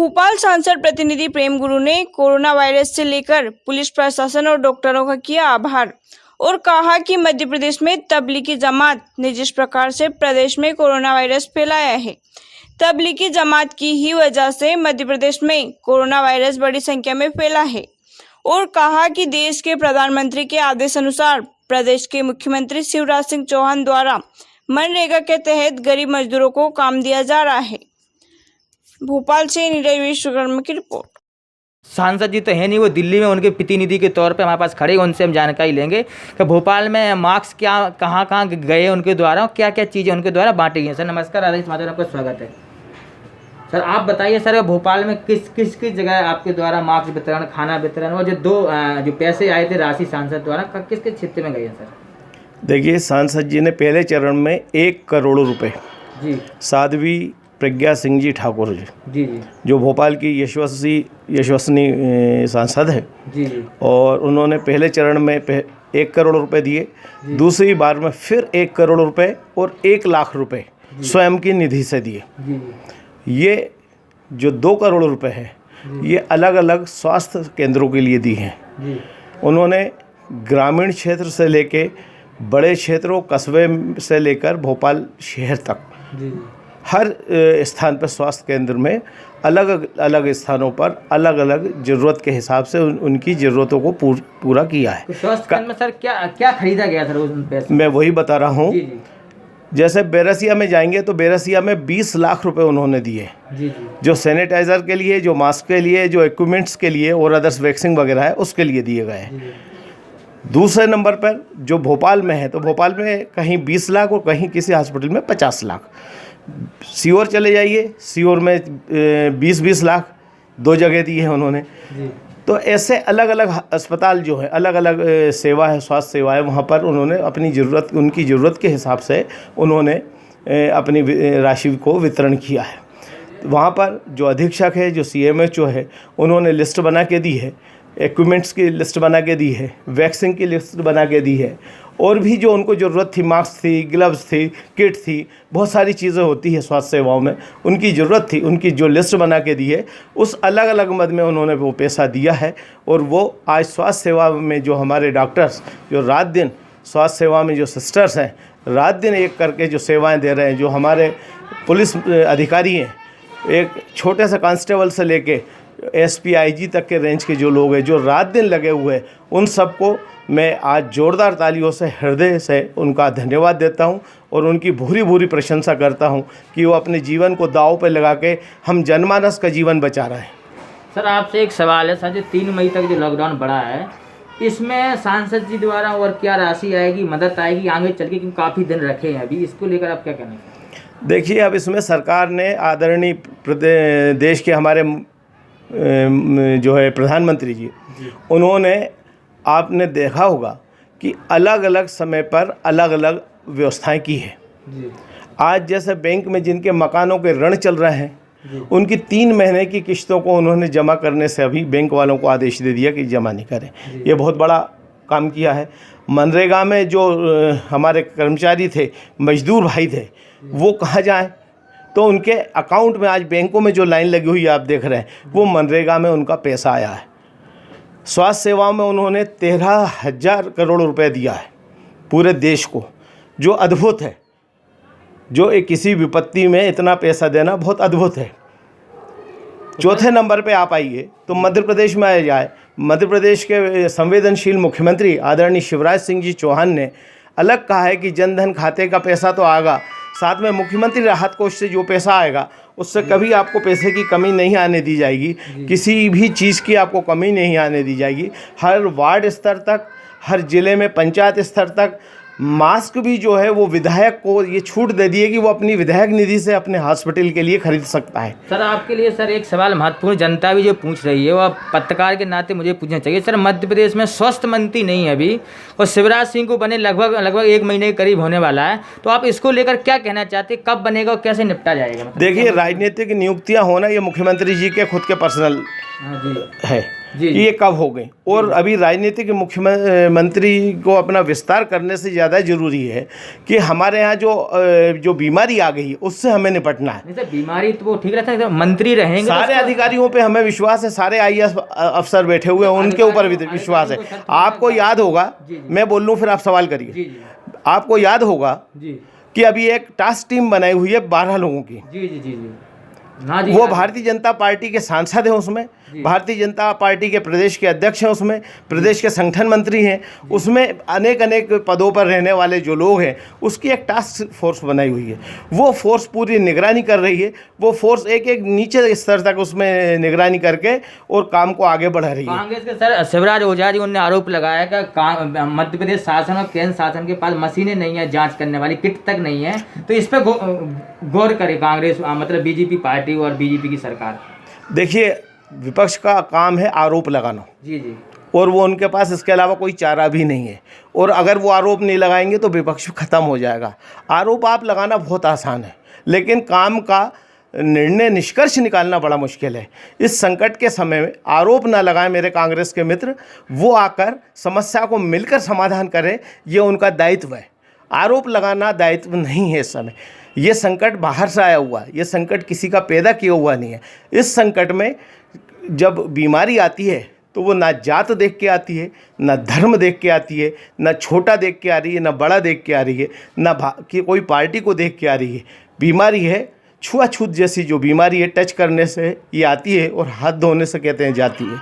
भोपाल सांसद प्रतिनिधि प्रेम गुरु ने कोरोना वायरस से लेकर पुलिस प्रशासन और डॉक्टरों का किया आभार और कहा कि मध्य प्रदेश में तबलीगी जमात ने जिस प्रकार से प्रदेश में कोरोना वायरस फैलाया है, तबलीगी जमात की ही वजह से मध्य प्रदेश में कोरोना वायरस बड़ी संख्या में फैला है और कहा कि देश के प्रधानमंत्री के आदेश अनुसार प्रदेश के मुख्यमंत्री शिवराज सिंह चौहान द्वारा मनरेगा के तहत गरीब मजदूरों को काम दिया जा रहा है। भोपाल से नीरज विश्वकर्मा की रिपोर्ट। सांसद जी तो है नहीं, वो दिल्ली में उनके प्रतिनिधि के तौर पे हमारे पास खड़े, उनसे हम जानकारी लेंगे कि भोपाल में मास्क क्या कहाँ गए उनके द्वारा, क्या क्या चीज़ें उनके द्वारा बांटी गई। सर नमस्कार, आदेश माधव आपका स्वागत है। सर आप बताइए सर, भोपाल में किस जगह आपके द्वारा मास्क वितरण, खाना वितरण और जो पैसे आए थे राशि सांसद द्वारा किस क्षेत्र में गए हैं सर? देखिए, सांसद जी ने पहले चरण में 1 करोड़ रुपए जी साध्वी प्रज्ञा सिंह जी ठाकुर जी जो भोपाल की यशस्वी सांसद है जी और उन्होंने पहले चरण में 1 करोड़ रुपए दिए, दूसरी बार में फिर 1 करोड़ रुपए और 1 लाख रुपए स्वयं की निधि से दिए। ये जो 2 करोड़ रुपए है ये अलग अलग स्वास्थ्य केंद्रों के लिए दी हैं। उन्होंने ग्रामीण क्षेत्र से लेके बड़े क्षेत्रों, कस्बे से लेकर भोपाल शहर तक हर स्थान पर स्वास्थ्य केंद्र में अलग अलग स्थानों पर अलग अलग ज़रूरत के हिसाब से उनकी ज़रूरतों को पूरा किया है। तो स्वास्थ्य केंद्र में सर क्या खरीदा गया सर उन पैसे? मैं वही बता रहा हूँ। जैसे बैरसिया में जाएंगे तो बैरसिया में 20 लाख रुपए उन्होंने दिए, जो सैनिटाइज़र के लिए, जो मास्क के लिए, जो इक्विपमेंट्स के लिए और अदर्स वैक्सीन वगैरह है उसके लिए दिए गए हैं। दूसरे नंबर पर जो भोपाल में है, तो भोपाल में कहीं 20 लाख और कहीं किसी हॉस्पिटल में 50 लाख। सीहोर चले जाइए, सीहोर में 20-20 लाख 2 जगह दी है उन्होंने। तो ऐसे अलग अलग अस्पताल जो है, अलग अलग सेवा है, स्वास्थ्य सेवा है, वहाँ पर उन्होंने अपनी ज़रूरत, उनकी ज़रूरत के हिसाब से उन्होंने अपनी राशि को वितरण किया है। वहाँ पर जो अधीक्षक है, जो CMHO है, उन्होंने लिस्ट बना के दी है, इक्विपमेंट्स की लिस्ट बना के दी है, वैक्सीन की लिस्ट बना के दी है और भी जो उनको ज़रूरत थी, मास्क थी, ग्लव्स थी, किट थी, बहुत सारी चीज़ें होती है स्वास्थ्य सेवाओं में, उनकी ज़रूरत थी, उनकी जो लिस्ट बना के दी है उस अलग अलग मद में उन्होंने वो पैसा दिया है। और वो आज स्वास्थ्य सेवा में जो हमारे डॉक्टर्स, जो रात दिन स्वास्थ्य सेवा में जो सिस्टर्स हैं, रात दिन एक करके जो सेवाएँ दे रहे हैं, जो हमारे पुलिस अधिकारी हैं, एक छोटे से कांस्टेबल से लेके SP IG तक के रेंज के जो लोग हैं, जो रात दिन लगे हुए हैं, उन सबको मैं आज जोरदार तालियों से, हृदय से उनका धन्यवाद देता हूं और उनकी भूरी प्रशंसा करता हूं कि वो अपने जीवन को दांव पे लगा के हम जनमानस का जीवन बचा रहे हैं। सर आपसे एक सवाल है सर, जो 3 मई तक जो लॉकडाउन बढ़ा है, इसमें सांसद जी द्वारा और क्या राशि आएगी, मदद आएगी आगे चल के, क्योंकि काफ़ी दिन रखे हैं अभी, इसको लेकर आप क्या कहना चाहेंगे? देखिए, अब इसमें सरकार ने आदरणीय देश के हमारे जो है प्रधानमंत्री जी, उन्होंने, आपने देखा होगा कि अलग अलग समय पर अलग अलग व्यवस्थाएं की है। आज जैसे बैंक में जिनके मकानों के ऋण चल रहे हैं, उनकी 3 महीने की किस्तों को उन्होंने जमा करने से अभी बैंक वालों को आदेश दे दिया कि जमा नहीं करें। ये बहुत बड़ा काम किया है। मनरेगा में जो हमारे कर्मचारी थे, मजदूर भाई थे, वो कहाँ जाएँ? तो उनके अकाउंट में आज बैंकों में जो लाइन लगी हुई है आप देख रहे हैं, वो मनरेगा में उनका पैसा आया है। स्वास्थ्य सेवाओं में उन्होंने 13,000 करोड़ रुपए दिया है पूरे देश को, जो अद्भुत है। जो एक किसी विपत्ति में इतना पैसा देना बहुत अद्भुत है। चौथे नंबर पे आप आइए तो मध्य प्रदेश में आ जाए। मध्य प्रदेश के संवेदनशील मुख्यमंत्री आदरणीय शिवराज सिंह जी चौहान ने अलग कहा है कि जनधन खाते का पैसा तो आएगा, साथ में मुख्यमंत्री राहत कोष से जो पैसा आएगा उससे कभी आपको पैसे की कमी नहीं आने दी जाएगी, किसी भी चीज़ की आपको कमी नहीं आने दी जाएगी। हर वार्ड स्तर तक, हर ज़िले में पंचायत स्तर तक मास्क भी जो है वो विधायक को ये छूट दे दी है कि वो अपनी विधायक निधि से अपने हॉस्पिटल के लिए खरीद सकता है। सर आपके लिए सर एक सवाल महत्वपूर्ण जनता भी जो पूछ रही है, वो आप पत्रकार के नाते मुझे पूछना चाहिए। सर मध्य प्रदेश में स्वास्थ्य मंत्री नहीं है अभी, और शिवराज सिंह को बने लगभग 1 महीने के करीब होने वाला है, तो आप इसको लेकर क्या कहना चाहते हैं, कब बनेगा और कैसे निपटा जाएगा? देखिए, राजनीतिक नियुक्तियाँ होना ये मुख्यमंत्री जी के खुद के पर्सनल है। जी। कि ये कब हो गई। और अभी राजनीतिक मुख्यमंत्री को अपना विस्तार करने से ज़्यादा जरूरी है कि हमारे यहाँ जो बीमारी आ गई उससे हमें निपटना है। नहीं सर, बीमारी तो वो ठीक रहता है, मंत्री रहेंगे तो सारे अधिकारियों पे हमें विश्वास है, सारे आईएएस अफसर बैठे हुए हैं, उनके ऊपर भी विश्वास है। आपको याद होगा, मैं बोल लूँ फिर आप सवाल करिए। आपको याद होगा कि अभी एक टास्क टीम बनाई हुई है 12 लोगों की। जी जी जी जी, हाँ जी। वो भारतीय जनता पार्टी के सांसद हैं उसमें, भारतीय जनता पार्टी के प्रदेश के अध्यक्ष हैं उसमें, प्रदेश के संगठन मंत्री हैं उसमें, अनेक पदों पर रहने वाले जो लोग हैं, उसकी एक टास्क फोर्स बनाई हुई है। वो फोर्स पूरी निगरानी कर रही है। वो फोर्स एक नीचे स्तर तक उसमें निगरानी करके और काम को आगे बढ़ा रही है। कांग्रेस के सर शिवराज ओझा जी, उन्होंने आरोप लगाया कि मध्य प्रदेश शासन और केंद्र शासन के पास मशीनें नहीं है, जांच करने वाली किट तक नहीं है, तो इस पर गौर करे कांग्रेस, मतलब बीजेपी पार्टी और बीजेपी की सरकार। देखिए, विपक्ष का काम है आरोप लगाना। जी जी। और वो उनके पास इसके अलावा कोई चारा भी नहीं है। और अगर वो आरोप नहीं लगाएंगे तो विपक्ष खत्म हो जाएगा। आरोप आप लगाना बहुत आसान है, लेकिन काम का निर्णय निष्कर्ष निकालना बड़ा मुश्किल है। इस संकट के समय में आरोप ना लगाएं मेरे कांग्रेस के मित्र, वो आकर समस्या को मिलकर समाधान करें, ये उनका दायित्व है। आरोप लगाना दायित्व नहीं है इस समय। ये संकट बाहर से आया हुआ है, ये संकट किसी का पैदा किया हुआ नहीं है। इस संकट में जब बीमारी आती है तो वो ना जात देख के आती है, ना धर्म देख के आती है, ना छोटा देख के आ रही है, ना बड़ा देख के आ रही है, ना कि कोई पार्टी को देख के आ रही है। बीमारी है छुआछूत जैसी, जो बीमारी है टच करने से ये आती है और हाथ धोने से कहते हैं जाती है।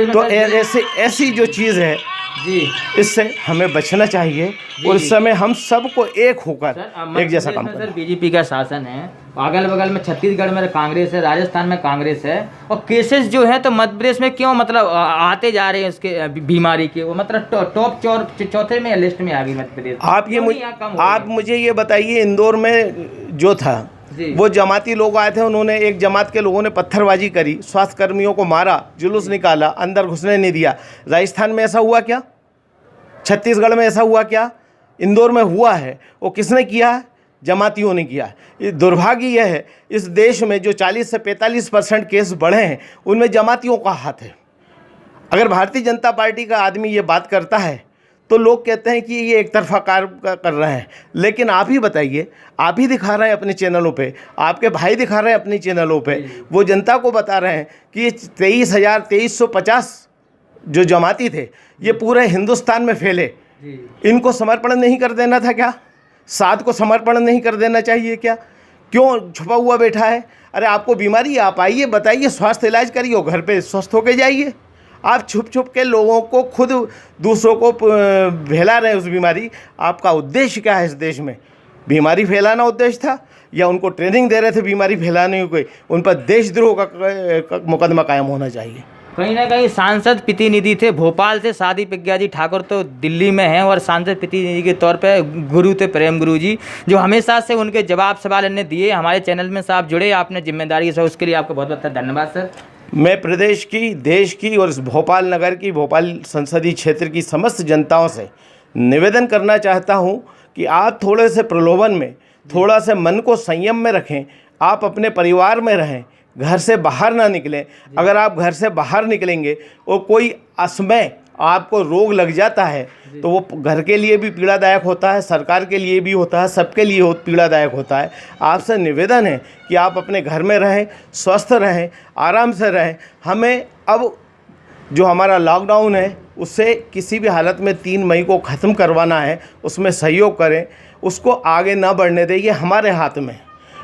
तो ऐसी जो चीज़ है जी, इससे हमें बचना चाहिए। और इस समय हम सबको एक होकर एक जैसा काम करें। सर बीजेपी का शासन है, अगल बगल में छत्तीसगढ़ में कांग्रेस है, राजस्थान में कांग्रेस है, और केसेस जो है तो मध्य प्रदेश में क्यों मतलब आते जा रहे हैं उसके बीमारी के, वो मतलब टॉप चौथे में लिस्ट में आ गई मध्य प्रदेश। आप मुझे ये बताइए, इंदौर में जो था वो जमाती लोग आए थे, उन्होंने एक जमात के लोगों ने पत्थरबाजी करी, स्वास्थ्य कर्मियों को मारा, जुलूस निकाला, अंदर घुसने नहीं दिया। राजस्थान में ऐसा हुआ क्या? छत्तीसगढ़ में ऐसा हुआ क्या? इंदौर में हुआ है। वो किसने किया है? जमातियों ने किया है। दुर्भाग्य यह है, इस देश में जो 40 से 45% केस बढ़े हैं उनमें जमातियों का हाथ है। अगर भारतीय जनता पार्टी का आदमी ये बात करता है तो लोग कहते हैं कि ये एक तरफा कार्य कर रहे हैं। लेकिन आप ही बताइए, आप ही दिखा रहे हैं अपने चैनलों पे, आपके भाई दिखा रहे हैं अपने चैनलों पे, वो जनता को बता रहे हैं कि ये 23,350 जो जमाती थे ये पूरे हिंदुस्तान में फैले। इनको समर्पण नहीं कर देना था क्या? साथ को समर्पण नहीं कर देना चाहिए क्या? क्यों छुपा हुआ बैठा है? अरे आपको बीमारी, आप आइए, बताइए, स्वास्थ्य इलाज करिए, घर पे स्वस्थ होके जाइए। आप छुप छुप के लोगों को, खुद दूसरों को फैला रहे हैं उस बीमारी। आपका उद्देश्य क्या है इस देश में? बीमारी फैलाना उद्देश्य था या उनको ट्रेनिंग दे रहे थे बीमारी फैलाने की? उन पर देशद्रोह का मुकदमा कायम होना चाहिए। कहीं ना कहीं सांसद प्रतिनिधि थे भोपाल से, सादी प्रज्ञा जी ठाकुर तो दिल्ली में हैं, और सांसद प्रतिनिधि के तौर पे गुरु थे प्रेम गुरु जी, जो हमेशा से उनके जवाब सवाल ने दिए। हमारे चैनल में से आप जुड़े, आपने जिम्मेदारी से, उसके लिए आपको बहुत बहुत धन्यवाद सर। मैं प्रदेश की, देश की और इस भोपाल नगर की, भोपाल संसदीय क्षेत्र की समस्त जनताओं से निवेदन करना चाहता हूं कि आप थोड़े से प्रलोभन में, थोड़ा से मन को संयम में रखें। आप अपने परिवार में रहें, घर से बाहर ना निकलें। अगर आप घर से बाहर निकलेंगे और कोई असमय आपको रोग लग जाता है तो वो घर के लिए भी पीड़ादायक होता है, सरकार के लिए भी होता है, सबके लिए पीड़ादायक होता है। आपसे निवेदन है कि आप अपने घर में रहें, स्वस्थ रहें, आराम से रहें। हमें अब जो हमारा लॉकडाउन है उससे किसी भी हालत में 3 मई को ख़त्म करवाना है, उसमें सहयोग करें, उसको आगे ना बढ़ने दें। ये हमारे हाथ में।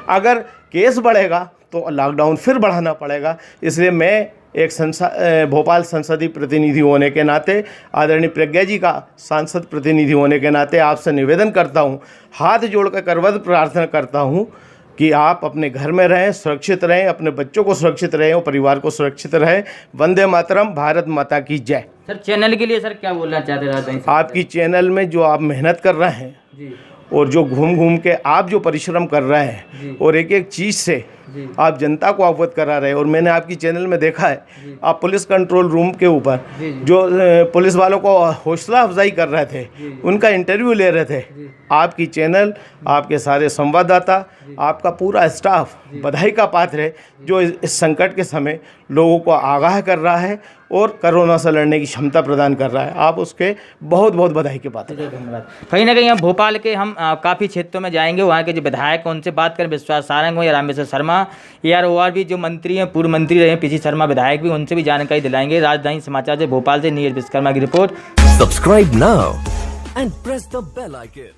अगर केस बढ़ेगा तो लॉकडाउन फिर बढ़ाना पड़ेगा। इसलिए मैं एक भोपाल संसदीय प्रतिनिधि होने के नाते, आदरणीय प्रज्ञा जी का सांसद प्रतिनिधि होने के नाते आपसे निवेदन करता हूं, हाथ जोड़कर करवत प्रार्थना करता हूं कि आप अपने घर में रहें, सुरक्षित रहें, अपने बच्चों को सुरक्षित रहें और परिवार को सुरक्षित रहें। वंदे मातरम, भारत माता की जय। सर चैनल के लिए सर क्या बोलना चाहते हैं? आपकी चैनल में जो आप मेहनत कर रहे हैं जी, और जो घूम घूम के आप जो परिश्रम कर रहे हैं और एक एक चीज़ से आप जनता को अवगत करा रहे हैं। और मैंने आपकी चैनल में देखा है, आप पुलिस कंट्रोल रूम के ऊपर जो पुलिस वालों को हौसला अफजाई कर रहे थे, उनका इंटरव्यू ले रहे थे। आपकी चैनल, आपके सारे संवाददाता, आपका पूरा स्टाफ बधाई का पात्र है, जो इस संकट के समय लोगों को आगाह कर रहा है और कोरोना से लड़ने की क्षमता प्रदान कर रहा है। आप उसके बहुत बहुत बधाई के पात्र हैं। धन्यवाद। कहीं ना कहीं हम भोपाल के हम काफ़ी क्षेत्रों में जाएंगे, वहाँ के जो विधायक हैं उनसे बात करें, विश्वास सारंग हो या रामेश्वर शर्मा या और भी जो मंत्री हैं, पूर्व मंत्री रहे हैं, पीसी शर्मा विधायक भी, उनसे भी जानकारी दिलाएंगे। राजधानी समाचार से भोपाल से नीरज विश्वकर्मा की report. Subscribe now and press the bell icon.